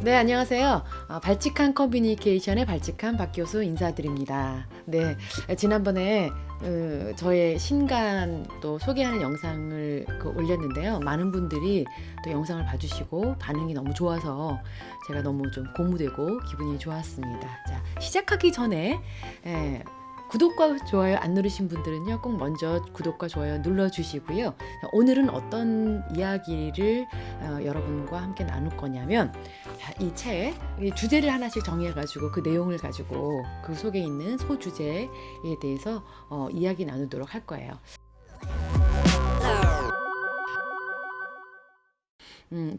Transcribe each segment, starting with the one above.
네, 안녕하세요. 발칙한 커뮤니케이션의 발칙한 박교수 인사드립니다. 네, 지난번에 저의 신간 또 소개하는 영상을 올렸는데요. 많은 분들이 또 영상을 봐주시고 반응이 너무 좋아서 제가 너무 좀 고무되고 기분이 좋았습니다. 자, 시작하기 전에 구독과 좋아요 안 누르신 분들은요, 꼭 먼저 구독과 좋아요 눌러주시고요. 오늘은 어떤 이야기를 여러분과 함께 나눌 거냐면, 이 책 주제를 하나씩 정해가지고 그 내용을 가지고 그 속에 있는 소주제에 대해서 이야기 나누도록 할 거예요.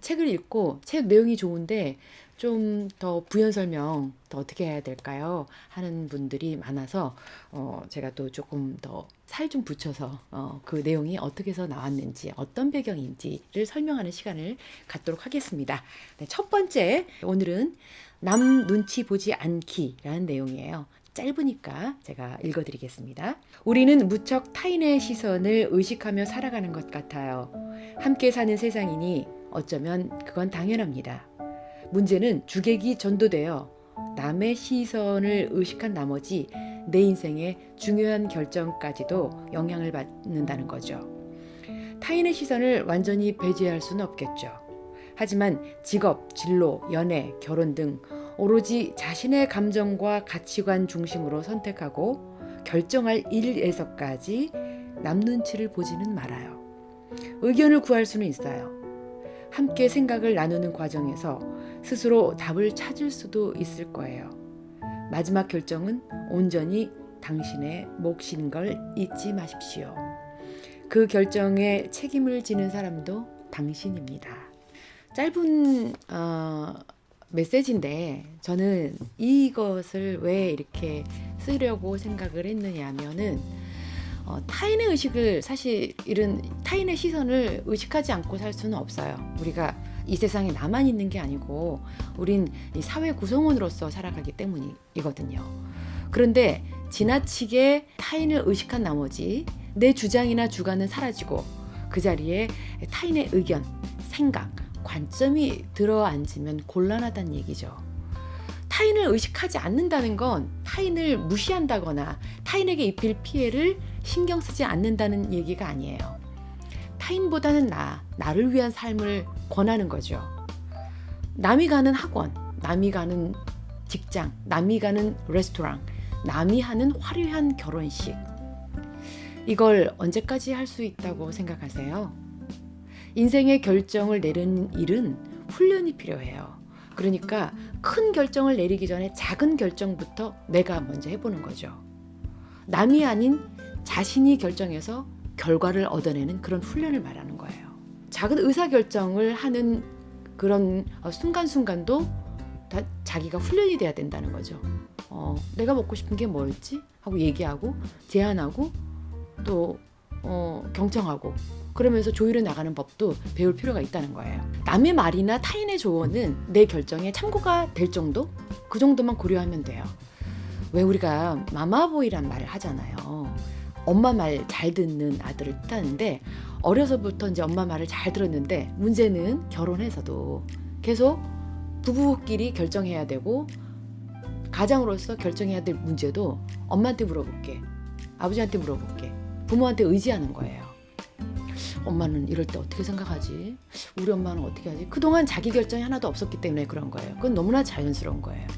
책을 읽고 책 내용이 좋은데 좀 더 부연 설명 더 어떻게 해야 될까요? 하는 분들이 많아서 제가 또 조금 더 살 좀 붙여서 그 내용이 어떻게 해서 나왔는지 어떤 배경인지를 설명하는 시간을 갖도록 하겠습니다. 네, 첫 번째, 오늘은 남 눈치 보지 않기라는 내용이에요. 짧으니까 제가 읽어드리겠습니다. 우리는 무척 타인의 시선을 의식하며 살아가는 것 같아요. 함께 사는 세상이니 어쩌면 그건 당연합니다. 문제는 주객이 전도되어 남의 시선을 의식한 나머지 내 인생의 중요한 결정까지도 영향을 받는다는 거죠. 타인의 시선을 완전히 배제할 수는 없겠죠. 하지만 직업, 진로, 연애, 결혼 등 오로지 자신의 감정과 가치관 중심으로 선택하고 결정할 일에서까지 남 눈치를 보지는 말아요. 의견을 구할 수는 있어요. 함께 생각을 나누는 과정에서 스스로 답을 찾을 수도 있을 거예요. 마지막 결정은 온전히 당신의 몫인 걸 잊지 마십시오. 그 결정에 책임을 지는 사람도 당신입니다. 짧은 메시지인데 저는 이것을 왜 이렇게 쓰려고 생각을 했느냐 하면은 타인의 의식을, 사실 이런 타인의 시선을 의식하지 않고 살 수는 없어요. 우리가 이 세상에 나만 있는 게 아니고 우린 이 사회 구성원으로서 살아가기 때문이거든요. 그런데 지나치게 타인을 의식한 나머지 내 주장이나 주관은 사라지고 그 자리에 타인의 의견, 생각, 관점이 들어앉으면 곤란하다는 얘기죠. 타인을 의식하지 않는다는 건 타인을 무시한다거나 타인에게 입힐 피해를 신경 쓰지 않는다는 얘기가 아니에요. 타인보다는 나를 위한 삶을 권하는 거죠. 남이 가는 학원, 남이 가는 직장, 남이 가는 레스토랑, 남이 하는 화려한 결혼식. 이걸 언제까지 할 수 있다고 생각하세요? 인생의 결정을 내리는 일은 훈련이 필요해요. 그러니까 큰 결정을 내리기 전에 작은 결정부터 내가 먼저 해보는 거죠. 남이 아닌 자신이 결정해서 결과를 얻어내는 그런 훈련을 말하는 거예요. 작은 의사결정을 하는 그런 순간순간도 다 자기가 훈련이 돼야 된다는 거죠. 내가 먹고 싶은 게 뭐였지? 하고 얘기하고 제안하고 또 경청하고 그러면서 조율해 나가는 법도 배울 필요가 있다는 거예요. 남의 말이나 타인의 조언은 내 결정에 참고가 될 정도? 그 정도만 고려하면 돼요. 왜 우리가 마마보이란 말을 하잖아요. 엄마 말 잘 듣는 아들을 뜻하는데, 어려서부터 이제 엄마 말을 잘 들었는데 문제는 결혼해서도 계속 부부끼리 결정해야 되고 가장으로서 결정해야 될 문제도 엄마한테 물어볼게, 아버지한테 물어볼게, 부모한테 의지하는 거예요. 엄마는 이럴 때 어떻게 생각하지? 우리 엄마는 어떻게 하지? 그동안 자기 결정이 하나도 없었기 때문에 그런 거예요. 그건 너무나 자연스러운 거예요.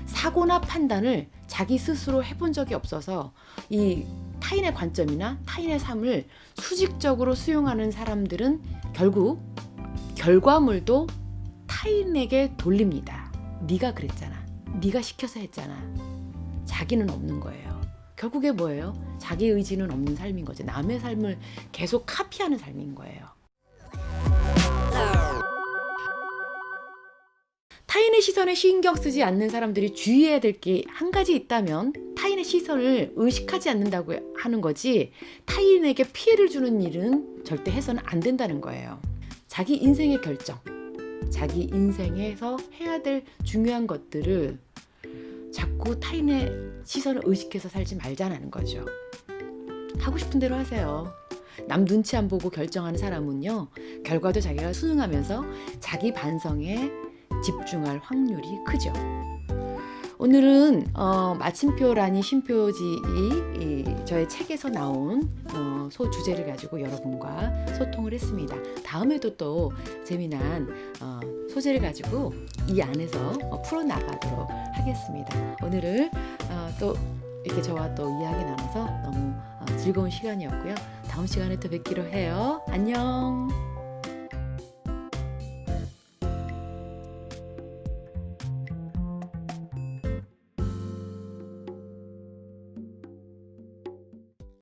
사고나 판단을 자기 스스로 해본 적이 없어서 이 타인의 관점이나 타인의 삶을 수직적으로 수용하는 사람들은 결국 결과물도 타인에게 돌립니다. 네가 그랬잖아. 네가 시켜서 했잖아. 자기는 없는 거예요. 결국에 뭐예요? 자기 의지는 없는 삶인 거죠. 남의 삶을 계속 카피하는 삶인 거예요. 타인의 시선에 신경 쓰지 않는 사람들이 주의해야 될 게 한 가지 있다면 타인의 시선을 의식하지 않는다고 하는 거지, 타인에게 피해를 주는 일은 절대 해서는 안 된다는 거예요. 자기 인생의 결정, 자기 인생에서 해야 될 중요한 것들을 자꾸 타인의 시선을 의식해서 살지 말자는 거죠. 하고 싶은 대로 하세요. 남 눈치 안 보고 결정하는 사람은요, 결과도 자기가 수능하면서 자기 반성에 집중할 확률이 크죠. 오늘은 마침표라니 쉼표지 저의 책에서 나온 소 주제를 가지고 여러분과 소통을 했습니다. 다음에도 또 재미난 소재를 가지고 이 안에서 풀어나가도록 하겠습니다. 오늘은 또 이렇게 저와 또 이야기 나눠서 너무 즐거운 시간이었고요. 다음 시간에 또 뵙기로 해요. 안녕.